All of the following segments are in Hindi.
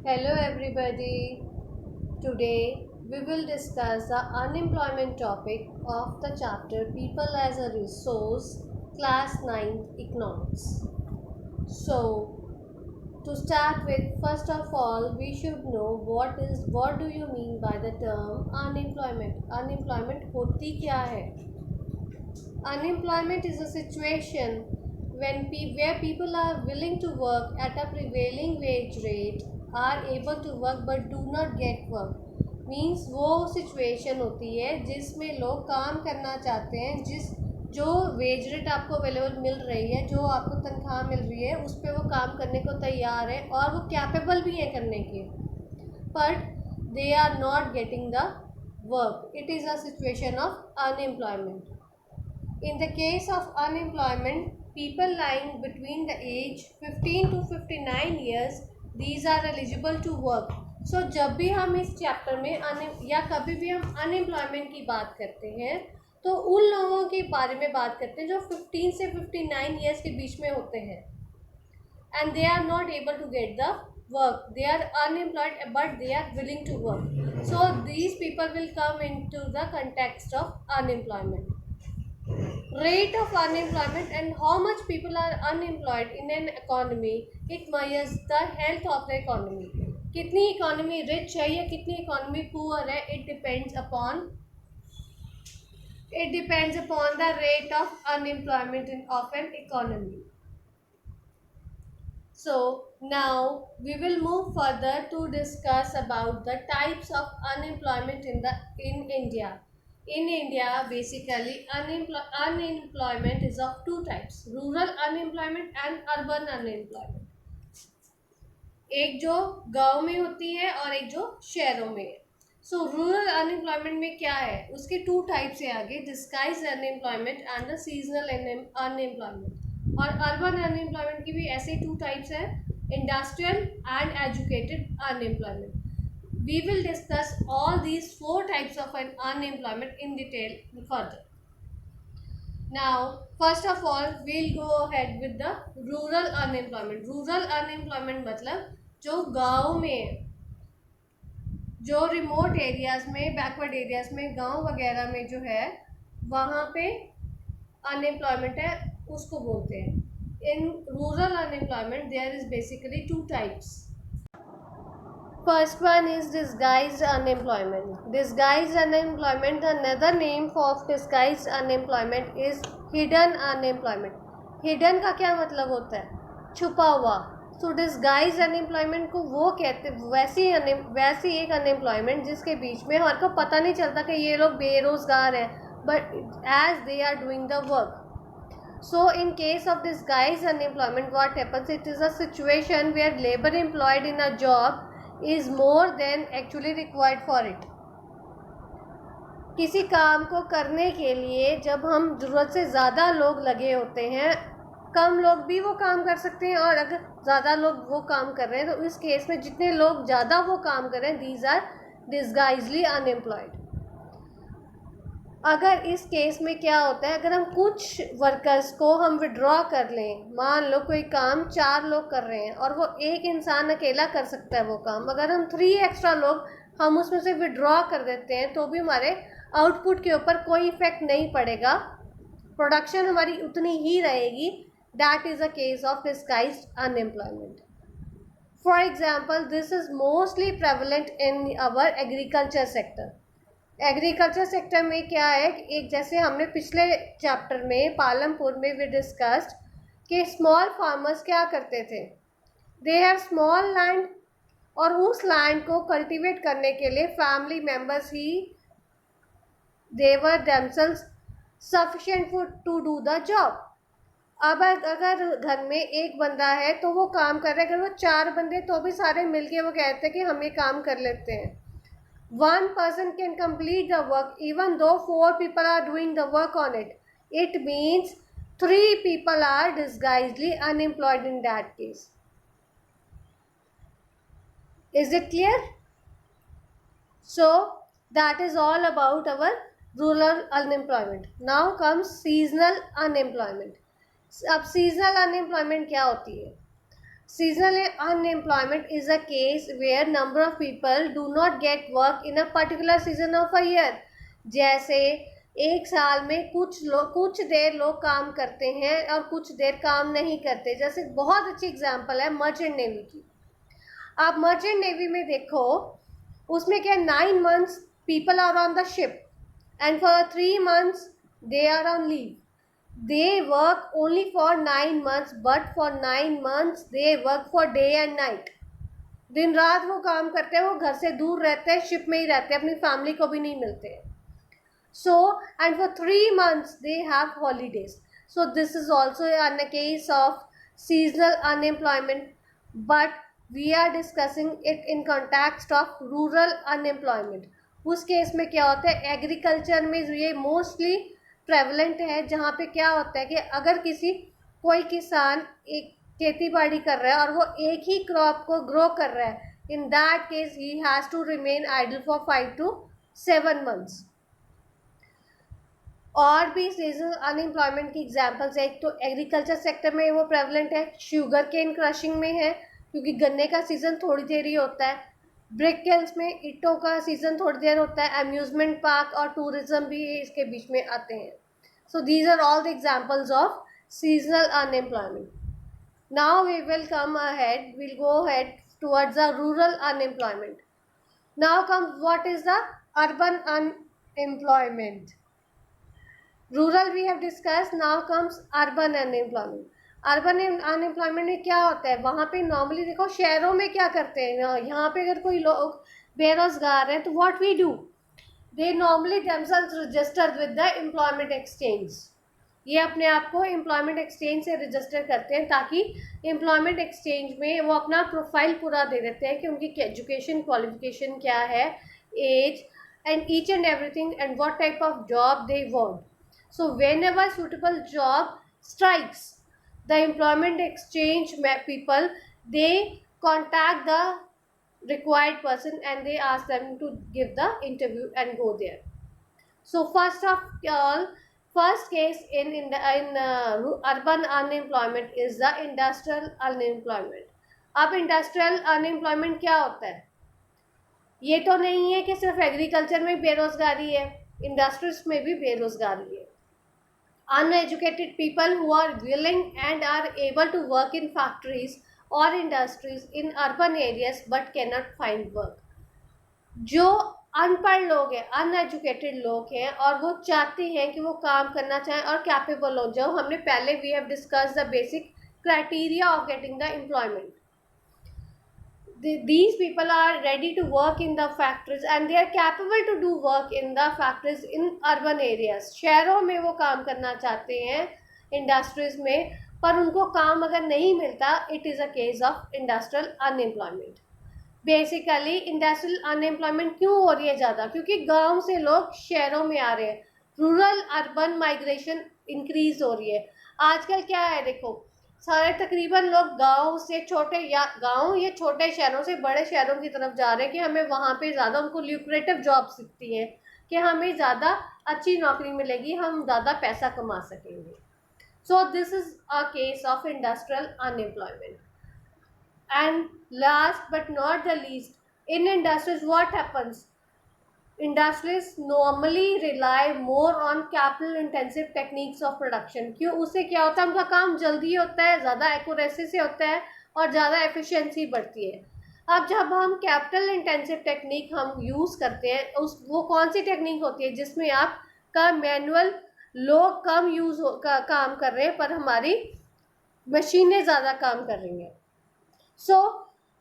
Hello everybody. Today we will discuss the unemployment topic of the chapter People as a Resource, Class 9 Economics. So, to start with, first of all, we should know what do you mean by the term unemployment? Unemployment होती क्या है? Unemployment is a situation where people are willing to work at a prevailing wage rate, are able to work but do not get work. Means वो सिचुएशन होती है जिसमें लोग काम करना चाहते हैं, जो वेज रेट आपको अवेलेबल मिल रही है, जो आपको तनख्वाह मिल रही है, उस पर वो काम करने को तैयार है और वो कैपेबल भी है करने के, but they are not getting the work. It is a situation of unemployment. In the case of unemployment, people lying between the age 15 to 59 years, these are eligible to work. So जब भी हम इस चैप्टर में या कभी भी हम अनएम्प्लॉयमेंट की बात करते हैं तो उन लोगों के बारे में बात करते हैं जो 15 से 59 ईयर्स के बीच में होते हैं and they are not able to get the work. They are unemployed but they are willing to work. So these people will come into the context of unemployment. Rate of unemployment and how much people are unemployed in an economy, it measures the health of the economy. कितनी इकोनॉमी रिच है या कितनी इकोनॉमी पुअर है, it depends upon the rate of unemployment of an economy. So now we will move further to discuss about the types of unemployment in India. In India, basically unemployment is of two types: rural unemployment and urban unemployment. एक जो गांव में होती है और एक जो शहरों में है. सो रूरल अनएम्प्लॉयमेंट में क्या है, उसके टू टाइप्स है आगे: disguise unemployment and the seasonal unemployment. और अर्बन अनएम्प्लॉयमेंट की भी ऐसे टू टाइप्स है: industrial and educated unemployment. We will discuss all these four types of unemployment in detail further. Now, first of all, we'll go ahead with the rural unemployment. Rural unemployment मतलब जो गांव में, जो रिमोट एरियाज में, बैकवर्ड एरियाज में, गांव वगैरह में जो है वहाँ पे अनएम्प्लॉयमेंट है, उसको बोलते हैं. In rural unemployment there is basically two types. First one is disguised unemployment. Disguised unemployment, another name of disguised unemployment is hidden unemployment. Hidden का क्या मतलब होता है? छुपा हुआ. So disguised unemployment को वो कहते, वैसी एक unemployment जिसके बीच में हमारे को पता नहीं चलता कि ये लोग बेरोजगार हैं, but as they are doing the work. So in case of disguised unemployment, what happens? It is a situation where labor employed in a job is more than actually required for it. किसी काम को करने के लिए जब हम ज़रूरत से ज़्यादा लोग लगे होते हैं, कम लोग भी वो काम कर सकते हैं, और अगर ज़्यादा लोग वो काम कर रहे हैं तो इस केस में जितने लोग ज़्यादा वो काम कर रहे हैं, दीज आर डिस्गाइजली अनएम्प्लॉयड. अगर इस केस में क्या होता है, अगर हम कुछ वर्कर्स को हम विड्रॉ कर लें, मान लो कोई काम 4 लोग कर रहे हैं और वो एक इंसान अकेला कर सकता है वो काम, अगर हम 3 एक्स्ट्रा लोग हम उसमें से विड्रॉ कर देते हैं तो भी हमारे आउटपुट के ऊपर कोई इफेक्ट नहीं पड़ेगा, प्रोडक्शन हमारी उतनी ही रहेगी. That is a case of disguised unemployment. For example, this is mostly prevalent in our agriculture sector. Agriculture sector में क्या है, एक जैसे हमने पिछले चैप्टर में पालमपुर में भी डिस्कस्ड कि स्मॉल फार्मर्स क्या करते थे, दे हैव स्मॉल लैंड, और उस लैंड को कल्टीवेट करने के लिए फैमिली मेम्बर्स ही they were themselves sufficient to do the job. अब अगर घर में एक बंदा है तो वो काम कर रहे हैं, अगर वो 4 बंदे तो भी सारे मिलके वो कहते हैं कि हम ये काम कर लेते हैं. One person can complete the work even though 4 people are doing the work on it. It means 3 people are disguisedly unemployed in that case. Is it clear? So that is all about our rural unemployment. Now comes seasonal unemployment. अब seasonal unemployment क्या होती है? Seasonal unemployment is a case where number of people do not get work in a particular season of a year. जैसे एक साल में कुछ देर लोग काम करते हैं और कुछ देर काम नहीं करते. जैसे बहुत अच्छी एग्जांपल है मर्चेंट नेवी की. आप मर्चेंट नेवी में देखो, उसमें क्या 9 months people are on the ship and for 3 months they are on leave. They work only for 9 months, but for 9 months they work for day and night. दिन रात वो काम करते हैं, वो घर से दूर रहते हैं, शिप में ही रहते हैं, अपनी फैमिली को भी नहीं मिलते हैं. So and for 3 months they have holidays. So this is also a case of seasonal unemployment, but we are discussing it in context of rural unemployment. उस केस में क्या होता है, एग्रीकल्चर में ये मोस्टली प्रेवलेंट है, जहाँ पे क्या होता है कि अगर कोई किसान एक खेती बाड़ी कर रहा है और वो एक ही क्रॉप को ग्रो कर रहा है, in that case he has to remain idle for 5 to 7 months. और भी सीजनल अनएम्प्लॉयमेंट की एग्जांपल्स है. एक तो एग्रीकल्चर सेक्टर में वो प्रेवलेंट है, शुगर केन क्रशिंग में है क्योंकि गन्ने का सीज़न थोड़ी देर ही होता है. ब्रिक किल्स में ईंटों का सीज़न थोड़ी देर होता है. अम्यूजमेंट पार्क और टूरिज्म भी इसके बीच में आते हैं. So these are all the examples of seasonal unemployment. Now we will go ahead towards the rural unemployment. Now comes what is the urban unemployment. Rural we have discussed, now comes urban unemployment. Urban unemployment में क्या होता है, वहाँ पे नॉर्मली देखो शहरों में क्या करते हैं, यहाँ पे अगर कोई लोग बेरोजगार हैं तो what we do, they normally themselves registered with the employment exchange. ये अपने आप को एम्प्लॉयमेंट एक्सचेंज से रजिस्टर करते हैं ताकि एम्प्लॉयमेंट एक्सचेंज में वो अपना प्रोफाइल पूरा दे देते हैं कि उनकी एजुकेशन क्वालिफिकेशन क्या है, age and each and everything and what type of job they want. So whenever suitable job strikes the employment exchange people, they contact the required person and they ask them to give the interview and go there. So first of all, first case in urban unemployment is the industrial unemployment. अब industrial unemployment क्या होता है, ये तो नहीं है कि सिर्फ एग्रीकल्चर में बेरोजगारी है, इंडस्ट्रीज में भी बेरोजगारी है. Uneducated people who are willing and are able to work in factories or industries in urban areas but cannot find work. जो अनपढ़ लोग हैं, अनएजुकेटेड लोग हैं और वो चाहते हैं कि वो काम करना चाहें और कैपेबल हो, जो हमने पहले we have discuss the basic criteria of getting the employment. These people are ready to work in the factories and they are capable to do work in the factories in urban areas. शहरों में वो काम करना चाहते हैं इंडस्ट्रीज में, पर उनको काम अगर नहीं मिलता, it is a case of industrial unemployment. Basically industrial unemployment क्यों हो रही है ज़्यादा, क्योंकि गांव से लोग शहरों में आ रहे हैं, रूरल अर्बन माइग्रेशन इंक्रीज हो रही है. आजकल क्या है देखो, सारे तकरीबन लोग गांव से छोटे शहरों से बड़े शहरों की तरफ जा रहे हैं कि हमें वहाँ पे ज़्यादा उनको ल्यूक्रेटिव जॉब्स दिखती हैं कि हमें ज़्यादा अच्छी नौकरी मिलेगी, हम ज़्यादा पैसा कमा सकेंगे. So this is a case of industrial unemployment. And last but not the least, in industries what happens, industries normally rely more on capital intensive techniques of production. क्यों, उससे क्या होता है, उनका काम जल्दी होता है, ज़्यादा एक्यूरेसी से होता है और ज़्यादा एफिशिएंसी बढ़ती है. अब जब हम कैपिटल इंटेंसिव टेक्निक हम यूज़ करते हैं, वो कौन सी टेक्निक होती है जिसमें आपका मैनुअल लोग कम काम कर रहे हैं पर हमारी मशीनें ज़्यादा काम कर रही हैं. सो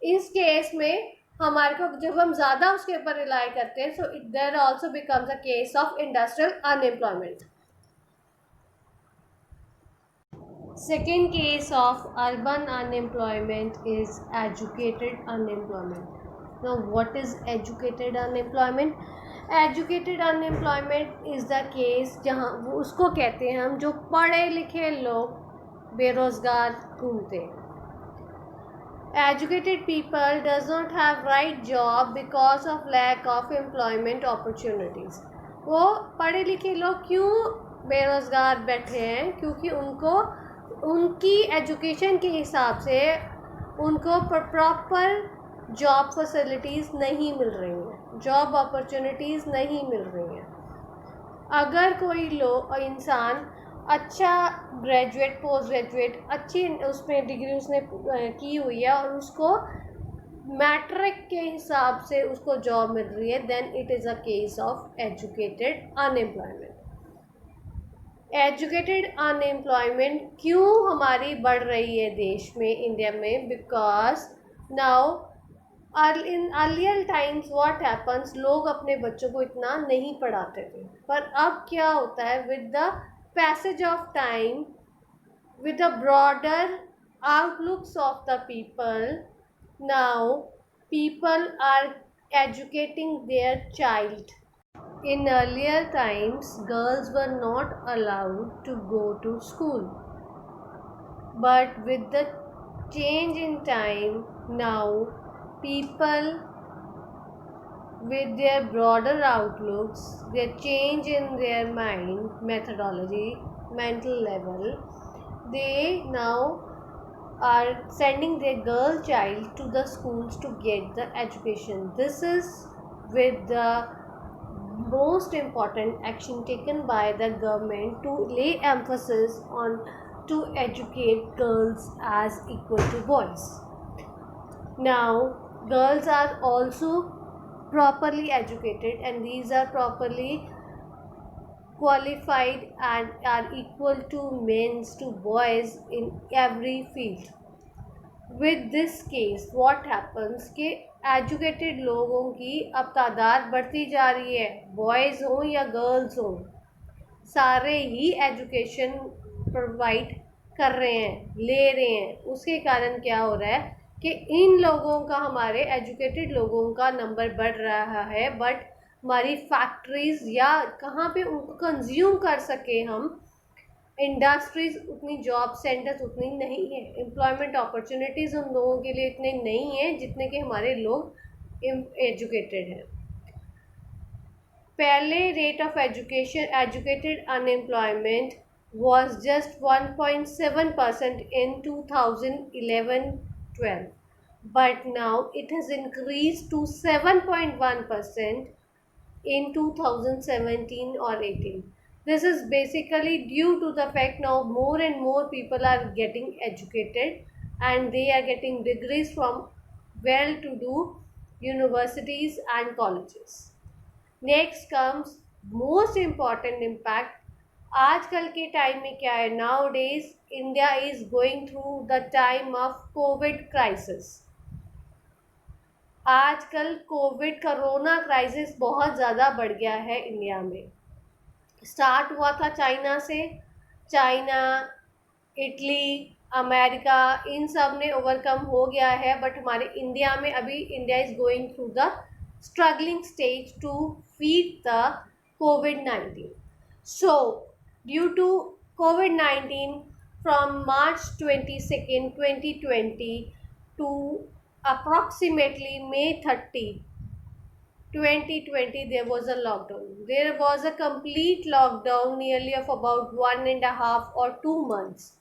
इस केस में हमारे को जब हम ज़्यादा उसके ऊपर रिलाई करते हैं, so there also becomes a case of industrial unemployment. Second case of urban unemployment is educated unemployment. Now what is educated unemployment? Educated unemployment is the case जहाँ वो उसको कहते हैं हम जो पढ़े लिखे लोग बेरोज़गार घूमते हैं. Educated people does not have right job because of lack of employment opportunities. वो पढ़े लिखे लोग क्यों बेरोज़गार बैठे हैं, क्योंकि उनको उनकी एजुकेशन के हिसाब से उनको प्रॉपर जॉब फैसिलिटीज़ नहीं मिल रही हैं, जॉब अपॉर्चुनिटीज़ नहीं मिल रही हैं। अगर कोई इंसान अच्छा ग्रेजुएट पोस्ट ग्रेजुएट अच्छी उसमें डिग्री उसने की हुई है और उसको मैट्रिक के हिसाब से उसको जॉब मिल रही है, then it is a case of educated unemployment. Educated unemployment क्यों हमारी बढ़ रही है देश में, इंडिया में? Because now in earlier times what happens, लोग अपने बच्चों को इतना नहीं पढ़ाते थे, पर अब क्या होता है with the passage of time, with the broader outlooks of the people, now people are educating their child. In earlier times, girls were not allowed to go to school, but with the change in time, now people with their broader outlooks, their change in their mind, methodology, mental level, they now are sending their girl child to the schools to get the education. This is with the most important action taken by the government to lay emphasis on to educate girls as equal to boys. Now girls are also properly educated, and these are properly qualified and are equal to men to boys in every field. With this case what happens कि एजुकेटेड लोगों की अब तादाद बढ़ती जा रही है, बॉयज़ हों या गर्ल्स हों, सारे ही एजुकेशन प्रोवाइड कर रहे हैं, ले रहे हैं। उसके कारण क्या हो रहा है कि इन लोगों का, हमारे एजुकेटेड लोगों का नंबर बढ़ रहा है, बट हमारी फैक्ट्रीज़ या कहाँ पे उनको कंज्यूम कर सके हम, इंडस्ट्रीज़ उतनी, जॉब सेंटर्स उतनी नहीं है, एम्प्लॉयमेंट अपॉर्चुनिटीज़ उन लोगों के लिए इतने नहीं हैं जितने कि हमारे लोग एजुकेटेड हैं। पहले rate of educated unemployment was just 1.7% in 2011-12, but now it has increased to 7.1% in 2017 or 18. This is basically due to the fact now more and more people are getting educated and they are getting degrees from well-to-do universities and colleges. Next comes most important impact. आजकल के टाइम में क्या है, now days India is going through the time of Covid crisis. आजकल कोविड कोरोना क्राइसिस बहुत ज़्यादा बढ़ गया है इंडिया में। स्टार्ट हुआ था चाइना से, चाइना, इटली, अमेरिका, इन सब ने ओवरकम हो गया है, बट हमारे इंडिया में अभी India is going through the struggling stage to feed the COVID-19. So, due to COVID-19, from March 22nd, 2020 to approximately May 30, 2020, there was a lockdown. There was a complete lockdown nearly of about 1.5 or 2 months.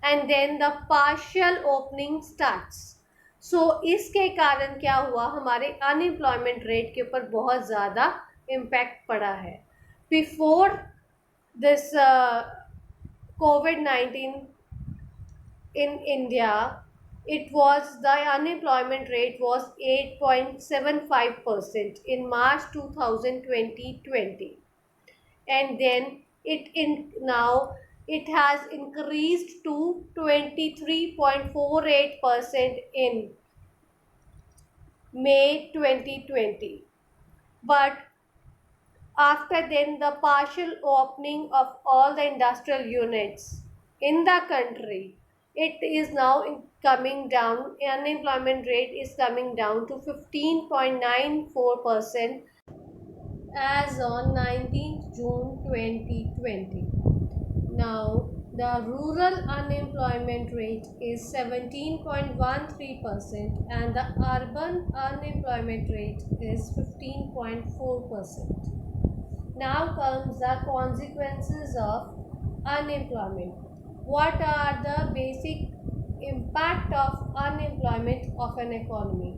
And then the partial opening starts. सो इसके कारण क्या हुआ, हमारे अनएम्प्लॉयमेंट रेट के ऊपर बहुत ज़्यादा इम्पैक्ट पड़ा है। Before this COVID-19 in India, it was, the unemployment rate was 8.75% in March 2020, and then now it has increased to 23.48% in May 2020. But after then the partial opening of all the industrial units in the country, it is now coming down, unemployment rate is coming down to 15.94% as on 19th June 2020. Now, the rural unemployment rate is 17.13% and the urban unemployment rate is 15.4%. Now comes the consequences of unemployment. What are the basic impact of unemployment of an economy.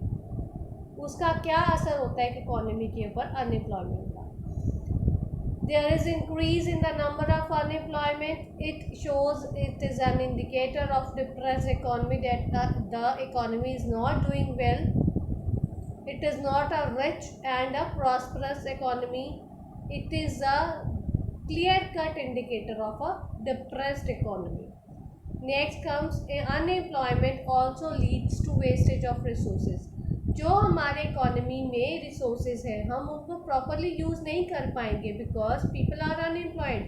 उसका क्या असर होता है इकोनॉमी के ऊपर अनएम्प्लॉयमेंट का. There is increase in the number of unemployment. It shows, it is an indicator of depressed economy, that the economy is not doing well. It is not a rich and a prosperous economy. It is a clear-cut indicator of a depressed economy. Next comes unemployment also leads to wastage of resources. जो हमारे इकोनॉमी में रिसोर्सेज हैं हम उनको प्रॉपरली यूज़ नहीं कर पाएंगे because people are unemployed.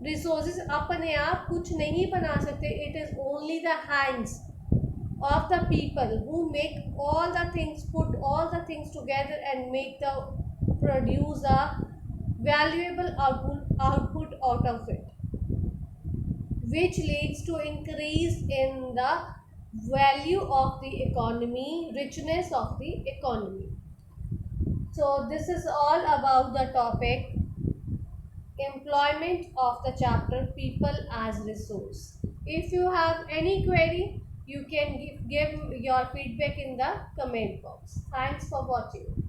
Resources अपने आप कुछ नहीं बना सकते. It is only the hands of the people who make all the things, put all the things together and make the produce a valuable output out of it, which leads to increase in the value of the economy, richness of the economy. So this is all about the topic employment of the chapter people as resource. If you have any query, you can give your feedback in the comment box. Thanks for watching.